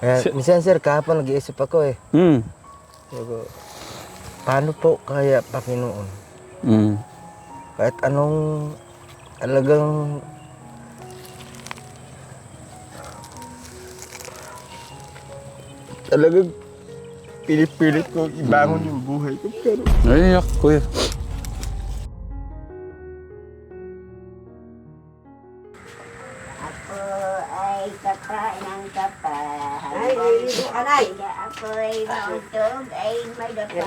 Minsan sir, kahapon nag-iisip ako eh. Sabi ko, paano po kaya Panginoon? Kahit anong talagang pilit-pilit ko ibangon yung buhay ko. Pero Naiyak, kuya. Ako ay kapa ng kapa. Ay, naliligo ka, Nay. Ako ay mautog ay may dapa.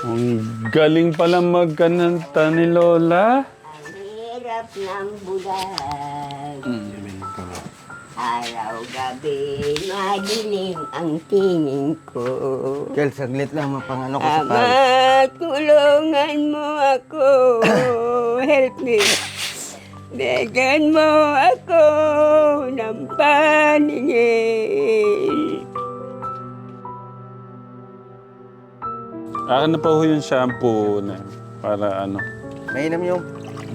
Ang galing pala magkananta ni Lola. Ang hirap ng bulag. Araw-gabi madilim ang tingin ko. Kel, saglit lang mapangano ko sa Ama, pag. tulungan mo ako. Help me. Bigyan mo ako ng paningin. Akin na pa ho yung shampoo na para ano. Mainam yung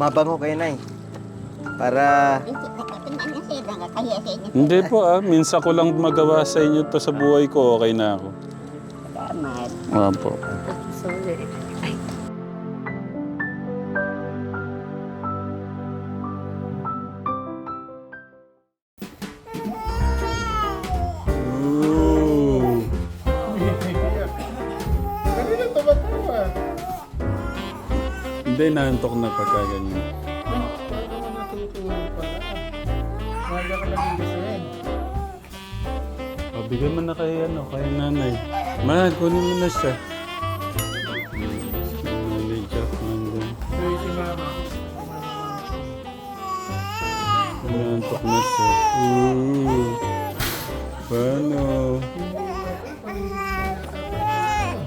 mabango kayo, Nay. Para Hindi po minsan ko lang magawa sa inyo to sa buhay ko, okay na ako. Salamat. Opo. Sorry. Ooh. Hindi, naantok na pagka ganyan. Oh, bigyan mo na kay nanay. Ma, kunin mo na siya. Nanay Jack nandun. Naantok na siya. Ooh. Paano?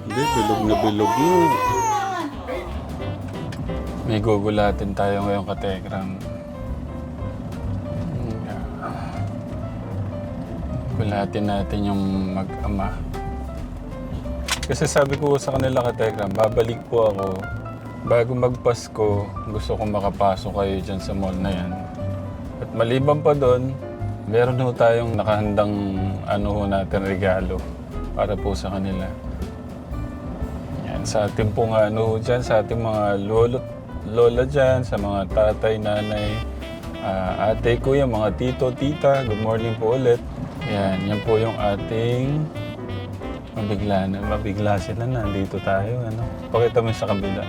Hindi, bilog na bilog na. May gugulatin tayo ngayon ka Tegram. Gulatin natin yung mag-ama. Kasi sabi ko sa kanila ka Tegram, babalik po ako. Bago magpasko, gusto kong makapasok kayo dyan sa mall na yan. At maliban pa doon, meron ho tayong nakahandang natin regalo para po sa kanila. Yan, sa ating pong dyan, sa ating mga lola dyan, sa mga tatay, nanay, ate, kuya, mga tito, tita, good morning po ulit. Yan po yung ating mabigla sila, nandito tayo, Pakita mo sa kabila.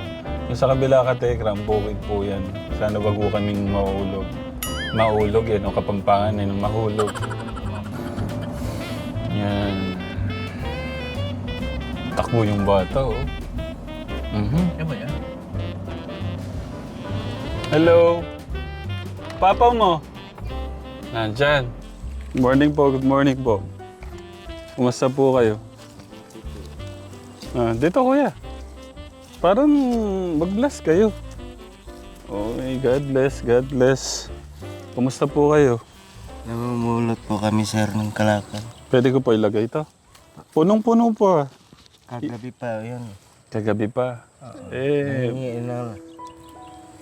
Yung sa kabila ka Tekram, bukid po yan. Sana wag po kaming maulog. Maulog Kapampangan mahulog. Yan. Takbo yung bata, Hello? Papa mo? Nandyan. Good morning po. Kumusta po kayo? Dito kuya. Parang mag-bless kayo. Okay, God bless. Kumusta po kayo? namumulot po kami, sir, ng kalakal. Pwede ko po ilagay ito. Punong-puno po Kagabi pa, yun. Kagabi pa.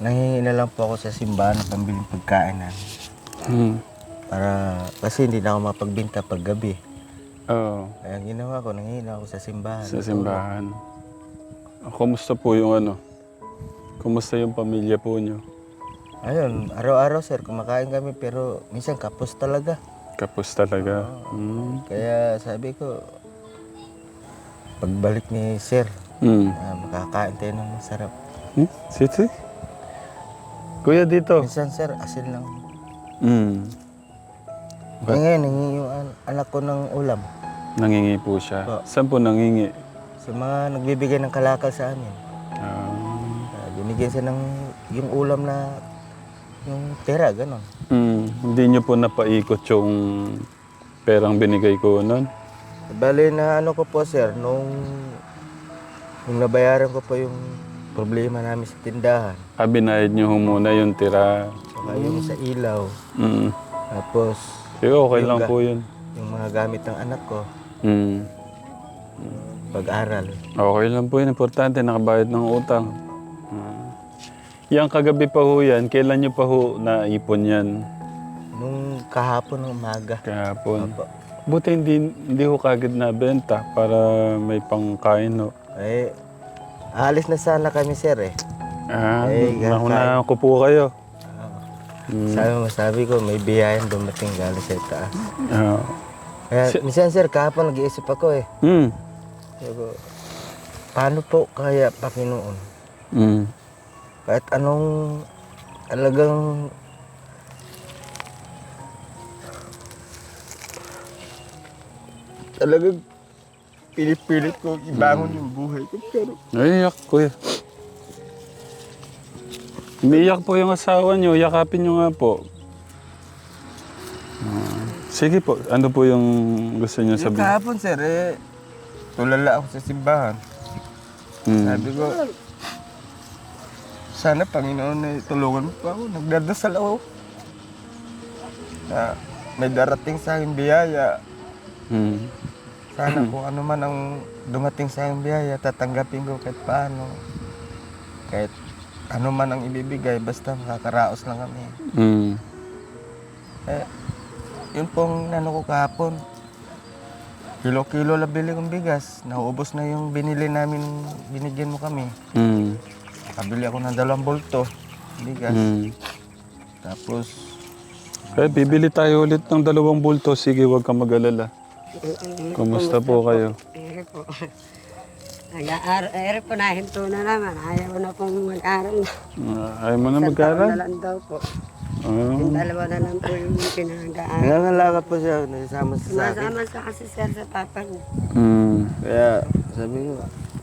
Nanghihingi na lang po ako sa simbahan ng pambiling pagkain namin. Kasi hindi na ako mapagbinta pag gabi. Oo. Kaya ang ginawa ko, nanghihingi na ako sa simbahan. Sa simbahan. Kumusta po yung Kumusta yung pamilya po nyo? Ayun, araw-araw, sir, kumakain kami pero minsan kapos talaga. Kapos talaga. Kaya sabi ko, pagbalik ni sir, makakain tayo ng masarap. Siti? Kuya dito. Minsan, sir, asin lang. Ba- Ngayon, nangingi yung anak ko ng ulam. Nangingi po siya. Po. Saan po nangingi? Sa mga nagbibigay ng kalakal sa amin. Binigyan siya ng yung ulam na yung pera, gano'n. Hindi niyo po napaikot yung perang binigay ko nun? Bale na ko po, sir, nung nabayaran ko po yung problema namin sa tindahan. Binayad niyo ho muna yung tira. Saka yung sa ilaw. Tapos, Sige, okay lang po yun. yung mga gamit ng anak ko, pag-aral. Okay lang po yun. Importante, nakabayad ng utang. Yang kagabi pa ho yan, kailan niyo pa ho naipon yan? Nung kahapon ng umaga. Kahapon. Opo. Buti hindi ko kagad nabenta para may pangkain, no? Eh, alis na sana kami, sir, eh. Nahunahan ko po kayo. Sabi ko, may biyayang dumating galing sa taas. Ah. Kaya, minsan, sir, kahapon nag-iisip ako, eh. Sabi ko, paano po kaya Panginoon? Kahit anong talagang pinipilit ko ibangon yung buhay ko. Pero Naiyak, kuya. Umiiyak po yung asawa niyo. Yakapin niyo nga po. Sige po. Ano po yung gusto niyo yung sabihin? kahapon, sir, eh, tulala ako sa simbahan. Sabi ko, sana Panginoon eh, tulungan mo pa ako. Nagdadasal ako. Na may darating sa akin biyaya. Sana kung ano man ang dumating sa akin biyaya, tatanggapin ko kahit paano. Kahit ano man ang ibibigay, basta makakaraos lang kami. Eh, yun pong nano ko kahapon. Kilo-kilo lang bili kong bigas. Nauubos na yung binili namin, binigyan mo kami. Kabili ako ng 2 bulto bigas. Tapos, Bibili tayo ulit ng 2 bulto. Sige, huwag kang mag-alala. Kumusta po kayo? Ere po. Ere po na hinto na naman. Ayaw na pong mag-aral. Ayaw mo na Isang taon mag-aral? na lang daw po. Yung 2 na lang po yung pinag-aaral. nangangalakad po siya, nasama sa akin. Masama sa kasi sir sa papa niya. Kaya sabi ko,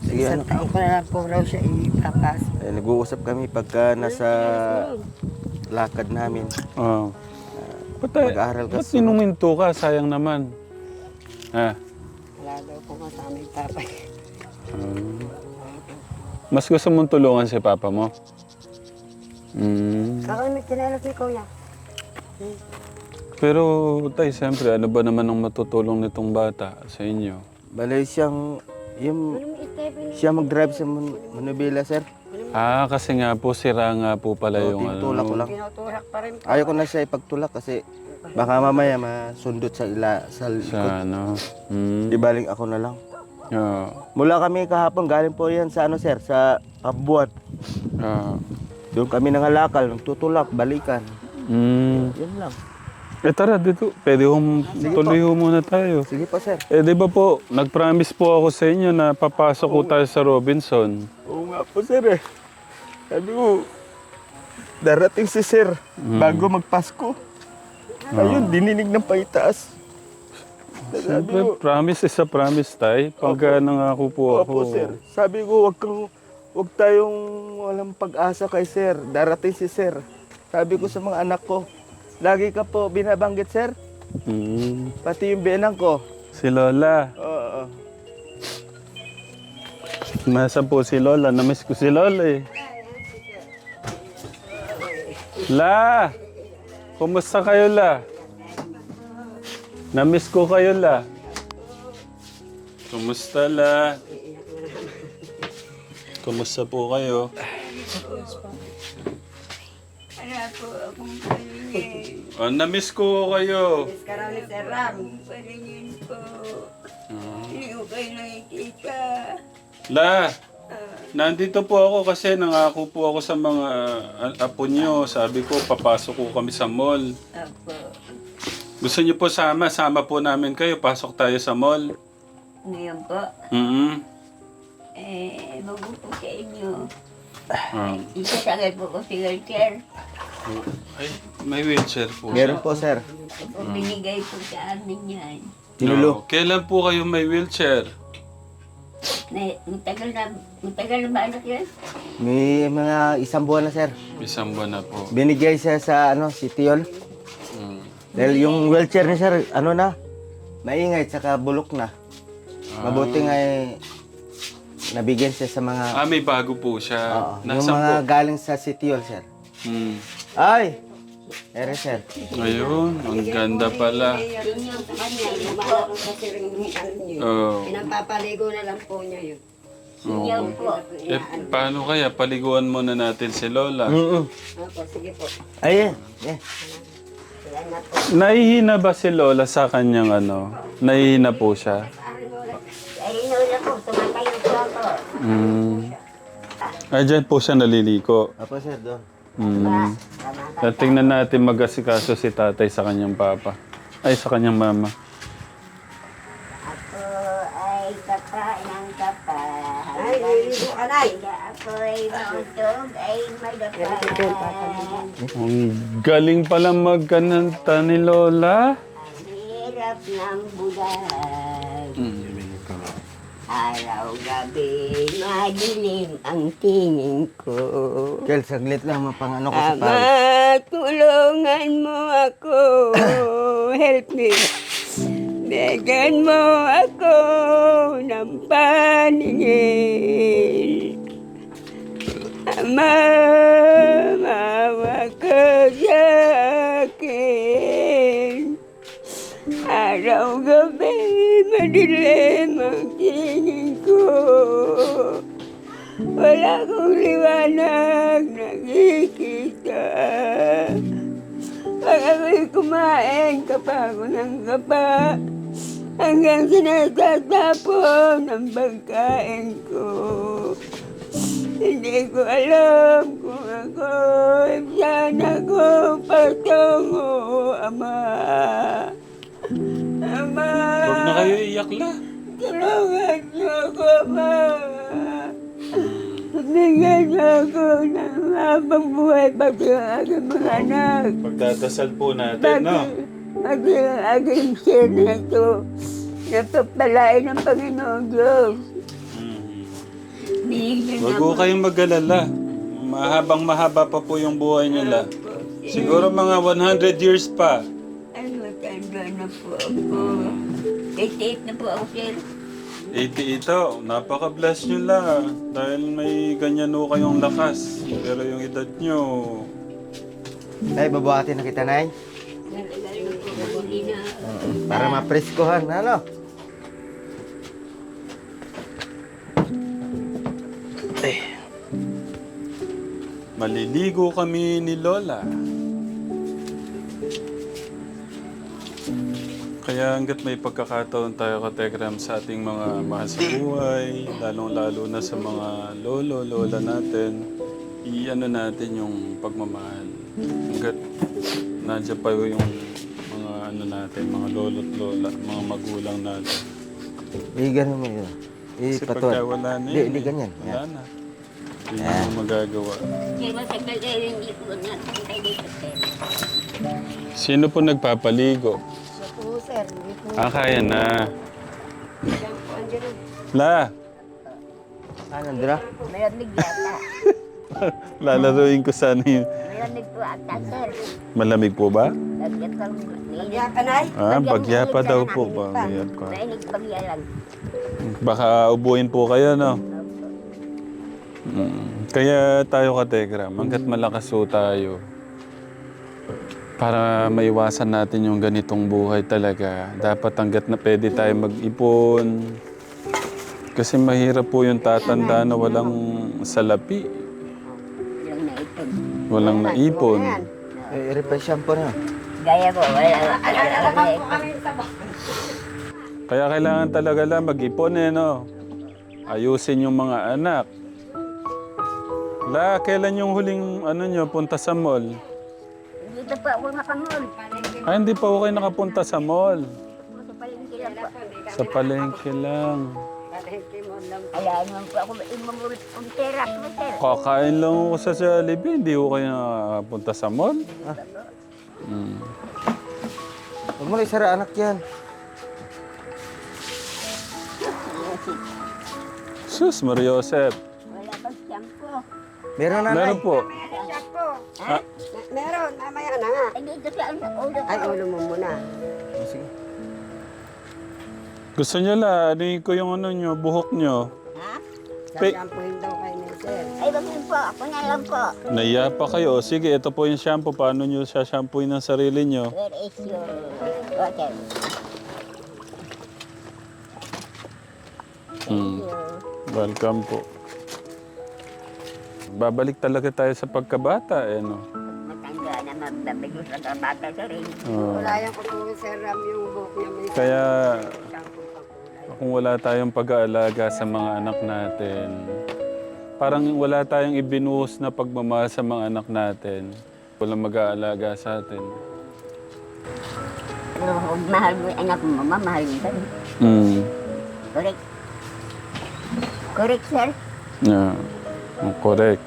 sige Isang taon ko na lang po raw siya ipapasok. Eh, nag-uusap kami pagka nasa lakad namin. Mag-aaral ka. Ba't sinuminto ka? Sayang naman. Ha? Wala daw po kasama yung papa niya. Mas gusto mong tulungan si papa mo? Ako may kinalas ni kuya. Pero, tay, siyempre, ano ba naman ang matutulong nitong bata sa inyo? Balay siyang, siya mag-drive sa Manubila, sir. Kasi nga po, sira nga po pala yung Tinutulak ko lang. Tinuturak pa rin po. Ayaw ko na siya ipagtulak kasi baka mamaya masundot sa Sa likod. ano? Di baling ako na lang. Yeah. Mula kami kahapon, galing po yan sa ano, sir, sa Kabuat. Doon kami nangalakal, nagtutulak, balikan. Yan lang. Tara, dito. Pwede tuloy ho muna tayo. Sige po, sir. Di ba po, nag-promise po ako sa inyo na papasok ko tayo sa Robinson. Oo nga po, sir, eh. Sabi ko, darating si sir bago magpasko. Ayun, dininig ng paitaas. Sabi Siyempre, ko, promise is a promise, tay. Pagka nangako po ako. opo, sir. Sabi ko, wag tayong walang pag-asa kay sir. Darating si sir. Sabi ko sa mga anak ko, lagi ka po binabanggit, sir. Pati yung benang ko. Si Lola. Oo. Nasa po si Lola. Namiss ko si Lola eh. La! Kumusta kayo, La? Namiss ko kayo, La. Kumusta, La? Kumusta po kayo? Wala po akong palingin. Namiss ko kayo. Karaw ni Sir Ram. Palingin po. Hindi ko kayo nakikita. La! Nandito po ako kasi nangako po ako sa mga apo nyo. Sabi ko, papasok ko kami sa mall. Apo. Gusto niyo po sama po namin kayo. Pasok tayo sa mall. Ngayon po, bago po sa inyo. Isasagal po ko si wheelchair. Ay, may wheelchair po. Meron po, sir. Kung binigay po sa amin yan. Tinulo. Kailan po kayo may wheelchair? Matagal na ba anak yan? May mga 1 buwan na, sir. Isang buwan na po. Binigay siya sa Sitiol. Dahil yung wheelchair ni sir, maingay, tsaka bulok na. Mabuti nga nabigyan siya sa mga... May bago po siya. Oo, yung Nasaan mga po? galing sa Sitiol, sir. Ay! Ere, sir. Ayun, ang ganda pala. Yun yung sa kanya, lumalak ko kasi rin yung ano niyo. Pinapapaligo na lang po niya yun. Sinyaw po. Paano kaya? Paliguan muna natin si Lola. Opo, sige po. Ay, eh. Yan na po. Nahihina ba si Lola sa kanyang ano? Nahihina po siya? Ay, Lola po, tumatayo po ako. Ay, dyan po siya naliliko. Apo sir, doon. Tingnan natin mag-asikaso si tatay sa kanyang papa. Ay, sa kanyang mama. Ako ay kakain ng kapal. Ay, nililigo ka, Nay. Ako ay mautog, ay madapal. Ang galing pala magkananta ni Lola. Ang hirap ng bulan. Araw-gabi, madilim ang tingin ko. Kel, saglit lang, mapangano ko sa Ama, pawis. tulungan mo ako. Help me. Bigyan mo ako ng paningin. Ama, mawa ka sa akin. Araw-gabi, madilim ang tingin ko. Wala akong liwanag nakikita. Pag ako'y kumain, kapa ako ng kapa. Hanggang sinatatapon ang pagkain ko. Hindi ko alam kung ako'y saan ako patungo, Ama. Ama, Huwag na kayo iyak la. tulungan niyo ako, Ama. Bigyan niyo ako ng habang buhay pati ang aking mga anak. Pagdadasal po natin, no? Pati ang aking sin na ito. Napapalain ng Panginoon Diyos. Bigyan Huwag po kayong mag-alala. Mahaba pa po yung buhay nila. Siguro mga 100 years pa. Ay, matanda na po ako. 88 na po ako, sir. 80 ito. Napaka-bless nyo la. Dahil may ganyan ho kayong lakas. Pero yung edad nyo... Nay, babuhatin na kita, Nay. Nalagaling po ako na. Para mapreskohan, ano? Maliligo kami ni Lola. Kaya hanggat may pagkakataon tayo kategram sa ating mga mahal sa buhay, lalong-lalo na sa mga lolo, lola natin, i-ano natin yung pagmamahal. Hanggat nandiyan pa yung mga ano natin, mga lolo't lola, mga magulang natin. Ganun mo yun. Kasi Patuan. pagka wala na Hindi, yun, hindi ganyan. wala Yan. na. Hindi mo magagawa. Sir, matagal kayo hindi po natin dito, sir. Sino po nagpapaligo? Oo, sir. Hindi po. Kaya na. Yan po, andyan na. La, Ano, Dra? Malamig yata. lalaruin ko sana yun. Malamig po ata, sir. Malamig po ba? Lagyan kang Bagya ka, Nay. Bagya pa daw po. Bagya pa. Mainig bagya lang. Baka ubuin po kayo, no? Kaya tayo kategram, hanggat malakas po tayo, para maiwasan natin yung ganitong buhay talaga, dapat hanggat na pwede tayo mag-ipon. Kasi mahirap po yung tatanda na walang salapi, Walang naipon. walang naipon. I-replace shampoo na. Gaya ko, walang naipon. Kaya kailangan talaga lang mag-ipon no? Ayusin yung mga anak. La, kailan yung huling nyo, punta sa mall? Dito po ako nakamol. Ay, hindi pa ako kayo nakapunta sa mall. Sa palengke lang po. Sa palengke lang. Alam naman po ako imamulot kong pera po, sir. Kakain lang ako sa Jollibee, hindi ko kayo nakapunta sa mall. Huwag mo na isara anak yan. Sus, Mario Joseph. Wala bang shampoo? Meron na, Nay. Meron po. Meron, mamaya na nga. Ay, dito sa ulo ko. Ay, ulo mo muna. Sige. Gusto nyo la, ano ko yung nyo, buhok nyo. Ha? Sasampuhin daw kayo ni sir. Ay, wag yun po. Ako na lang po. Naiya pa kayo. Sige, ito po yung shampoo. Paano nyo siya shampooin ng sarili nyo? Where is your water? Welcome po. Babalik talaga tayo sa pagkabata, no? Matanda na Nabigos na ka bata sa rin. Oh. Kulayan ko po, Sir Ram, yung buhok niya. May Kaya shampoo pang kulay. kung wala tayong pag-aalaga sa mga anak natin, parang wala tayong ibinuhos na pagmamahal sa mga anak natin. Walang mag-aalaga sa atin. Pero kung mahal mo yung anak mo, mamahal mo ka rin. Correct. Correct, sir. Yeah. Correct.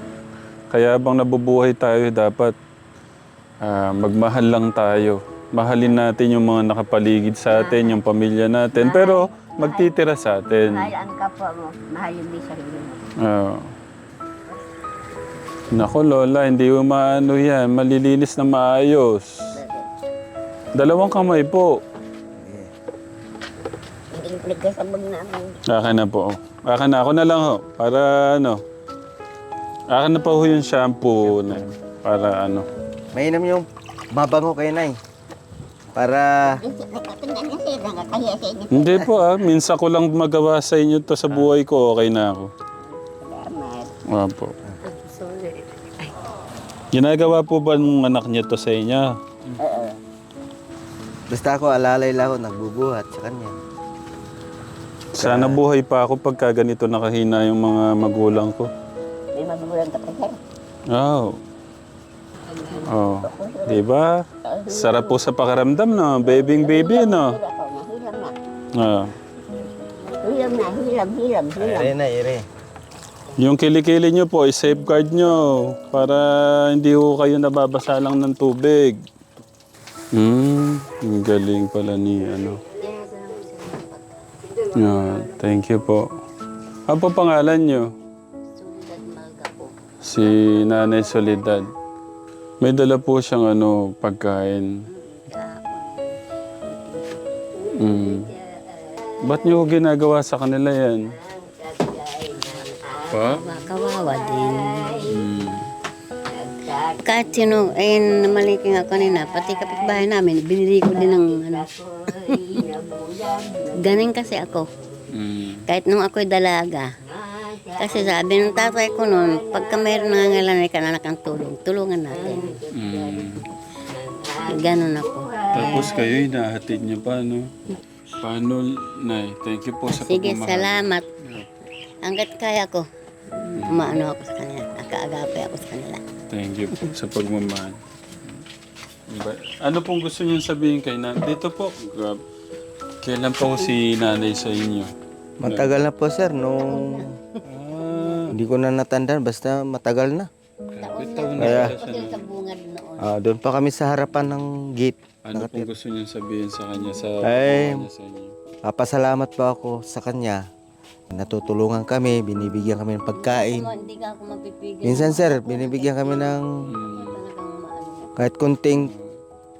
Kaya bang nabubuhay tayo, dapat magmahal lang tayo. Mahalin natin yung mga nakapaligid sa atin, yung pamilya natin, pero magtitira sa atin. Mahal ang kapwa mo, mahal yung may sarili mo. Nako Lola, hindi mo maano yan. Malilinis na maayos. 2 kamay po. Hindi yung pinagkasabag namin. Akin na po. Akin na. Ako na lang ho. Para ano. Akin na po ho yung shampoo na yun. Para ano. Mainam yung mabango kay Nay. Para Nakatandaan na sir, nakakahiya sa inyo. Hindi po minsan ko lang magawa sa inyo to sa buhay ko. Okay na ako. Salamat. Opo. Sorry. Ginagawa po ba ng anak niya to sa inyo? Oo. basta ako alalay lang ako nagbubuhat sa kanya. Sana buhay pa ako pagka ganito nakahina yung mga magulang ko. May magulang ka pa sir. Oh. Oh. Diba? Sarap po sa pakaramdam, no? Baby, no? Hilam na. Ah. Hilam. Ire na, ire. Yung kilikili nyo po, i-safeguard nyo para hindi ho kayo nababasa lang ng tubig. Ang galing pala ni ano. Yeah, thank you po. Ano po pangalan nyo? Si Nanay Soledad. May dala po siyang ano, pagkain. Ba't nyo ginagawa sa kanila yan? Pa? Kawawa din. Kahit sino, namaliking ako kanina, pati kapitbahay namin, binili ko din ng ano. Galing kasi ako. Kahit nung ako'y dalaga. Kasi sabi ng tatay ko noon, pagka mayroon nangangailangan ka na ng tulong, tulungan natin. Ganon ako. Tapos kayo, hinahatid niyo pa, no? Paano, Nay? Thank you po sa Sige, pagmamahal. salamat. Hanggat kaya ko, umaano ako sa kanila, nakaagapay ako sa kanila. Thank you po sa pagmamahal. Ano pong gusto niyo sabihin kay Nanay? Dito po. Kailan pa ko si Nanay sa inyo? Matagal na po sir, nung hindi ko na natandaan, basta matagal na. Taon na Kaya, pala siya. Sa bungad noon. doon pa kami sa harapan ng gate. Ano pong gusto niyo sabihin sa kanya sa Ay. niya sa inyo? Papasalamat po ako sa kanya. Natutulungan kami, binibigyan kami ng pagkain. Hindi ka ako mapipigil. Minsan sir, binibigyan kami ng Talagang maano. kahit kunting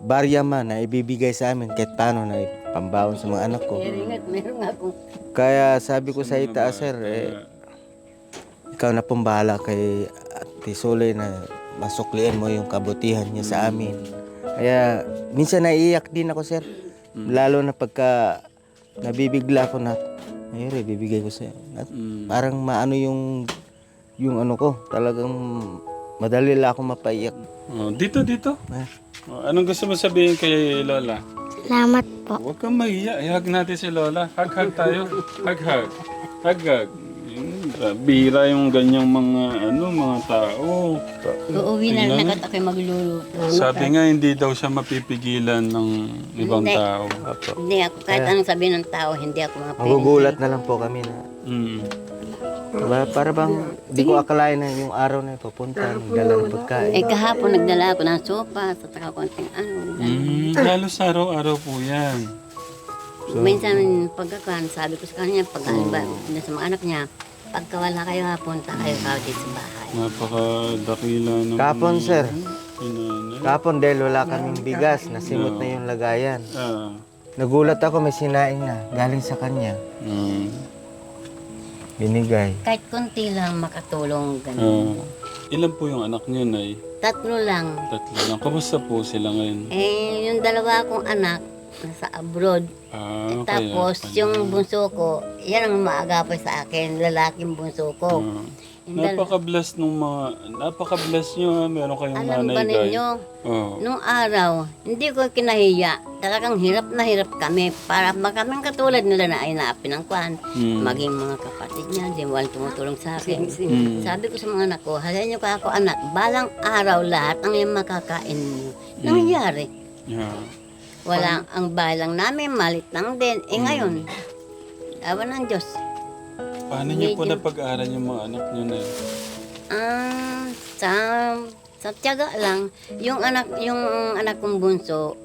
barya man na ibibigay sa amin kahit paano na pambaon sa mga anak ko. Ringat, meron nga akong Kaya sabi ko sa itaas sir, ikaw na pong bahala kay Ate Sole na masuklian mo yung kabutihan niya sa amin. Kaya minsan naiiyak din ako sir. Lalo na pagka nabibigla ako na ayun, bibigay ko sa'yo. At parang maano yung ano ko. Talagang madali lang ako mapaiyak. Oh, dito. Ah. Oh, anong gusto mo sabihin kay Lola? Salamat po. Huwag kang mahiya. I-hug natin si Lola. Hug tayo. Hug. Bira yung ganyang mga tao. Uuwi na lang agad ako'y magluluto. Sabi nga, hindi daw siya mapipigilan ng ibang Hindi. tao. Hindi ako, kahit anong sabihin ng tao, hindi ako mapipigilan. Magugulat na lang po kami na diba, para bang di ko akalain na yung araw na ipapunta, nagdala ng pagkain. Kahapon nagdala ako ng sopa, sa saka konting ano. Lalo sa araw-araw po yan. Minsan pagkakan, sabi ko sa kanya, pag sa mga anak niya, pagka wala kayo punta kayo dito sa bahay. Napakadakila ng... Kapon sir, Inanay. kapon dahil wala kaming bigas, nasimot na yung lagayan. Nagulat ako, may sinaing na, galing sa kanya. Binigay. Kahit konti lang makatulong, ganun. Ilan po yung anak niyo, Nay? 3 lang. 3 lang. Kamusta po sila ngayon? Yung 2 kong anak, nasa abroad. Kaya Tapos, yung bunso ko, yan ang maagapay sa akin, lalaking bunso ko. Napaka-bless nyo ha. Meron kayong Alam nanay, ba guys. ninyo, Oo. nung araw, hindi ko kinahiya. Talagang hirap na hirap kami para makaming katulad nila na ay naapin ng kwan. Maging mga kapatid niya, di walang tumutulong sa akin. Sabi ko sa mga anak ko, halayan niyo ka ako anak, balang araw lahat ang yung makakain niyo. Nangyari. Yeah. Wala, ang balang namin, malit lang din. Ngayon, awan ng Diyos. Paano niyo po Medyo- napag-aaral yung mga anak niyo na Ah, sa tiyaga lang, yung anak kong bunso,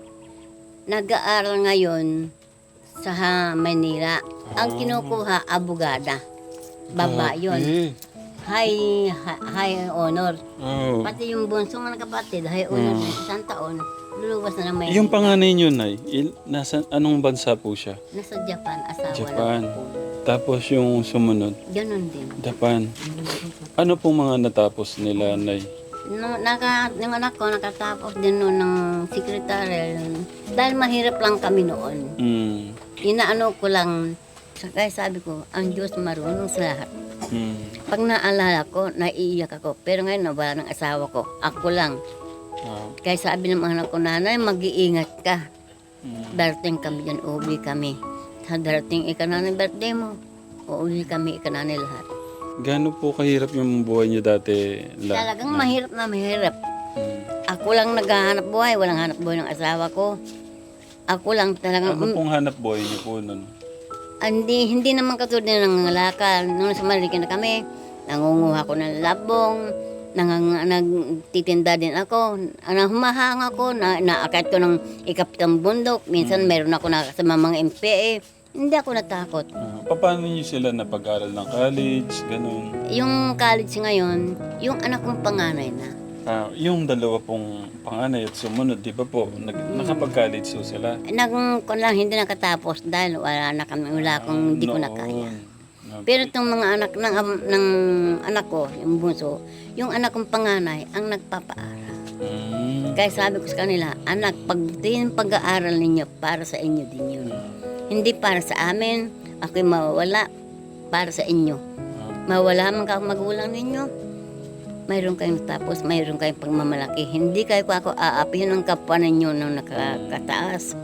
nag-aaral ngayon sa Manila. Ang kinukuha, abogada. Baba yun. High honor. Oh. Pati yung bunso mga kapatid, high honor na isang taon, luluwas na ng Maynila. Yung panganay niyo, Nay, nasa anong bansa po siya? Nasa Japan, asawa Japan. na po. Tapos yung sumunod, Ganon din. Japan. Ano pong mga natapos nila, Nay? Yung anak ko nakatapos din noon ng secretary. Dahil mahirap lang kami noon. Mm. Inaano ko lang, kaya sabi ko, ang Diyos marunong sa lahat. Mm. Pag naalala ko, naiiyak ako. Pero ngayon, nawala ng asawa ko. Ako lang. Ah. Kaya sabi ng mga anak ko, nanay, mag-iingat ka. Mm. Darating kami dyan, uuwi kami. Sa darating ikananay birthday mo, uuwi kami ikananay lahat. Gaano po kahirap yung buhay niyo dati? Talagang mahirap na mahirap. Mm. Ako lang naghahanap buhay, walang hanap buhay ng asawa ko. Ako lang talagang, Ano pong hanap buhay niyo po nun? hindi naman katulad ng ngalakal. Nung sa Maliki na kami, nangunguha ko ng labong, nagtitinda din ako, humahanga ko, naakit ko ng ikapitang bundok. Minsan meron ako nakasama mga MPA. Hindi ako natakot. Paano niyo sila napag-aral ng college? Ganun. Yung college ngayon, yung anak kong panganay na. Yung dalawa pong panganay at sumunod, di ba po? Nakapag-college po sila? Kung lang hindi nakatapos dahil wala akong hindi ko na kaya. Pero itong mga anak ng anak ko, yung bunso, yung anak kong panganay, ang nagpapaaral. Kaya sabi ko sa kanila, anak, pagbutin pag-aaral ninyo para sa inyo din yun. Hindi para sa amin, ako'y mawawala para sa inyo. Mawala man ka magulang ninyo, mayroon kayong tapos, mayroon kayong pagmamalaki. Hindi kayo ako aapihin ng kapwa ninyo nung nakakataas.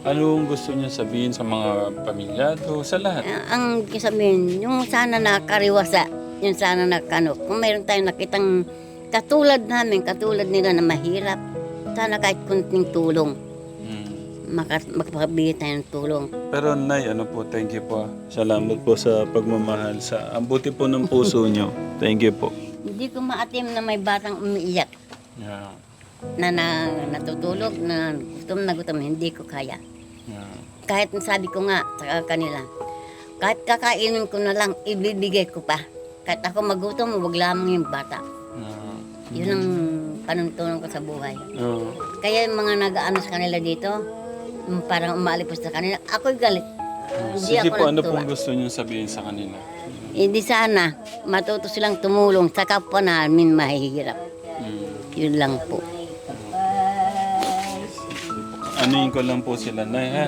Anong gusto niyo sabihin sa mga pamilyado, sa lahat? Ang sabihin, yung sana nakariwasa, yung sana nakano. Kung mayroon tayong nakitang katulad namin, katulad nila na mahirap, sana kahit kunting tulong. Magpapabigay tayo ng tulong. Pero Nay, thank you po. Salamat po sa pagmamahal. Ang buti po ng puso niyo. Thank you po. Hindi ko maatim na may batang umiiyak Yeah. na natutulog, na gutom, hindi ko kaya. Yeah. Kahit sabi ko nga sa kanila, kahit kakainin ko na lang, ibibigay ko pa. Kahit ako magutom, wag lamang yung bata. Yeah. Yun ang panuntunan ko sa buhay. Oh. Kaya yung mga nag-aano sa kanila dito, yung parang umalipos sa kanila, ako'y galit. Hindi Sige ako po, ano natutuwa. pong gusto niyo sabihin sa kanila? Hindi sana, matuto silang tumulong sa kapwa namin mahihirap. Yun lang po. Anuin ko lang po sila, Nay, ha?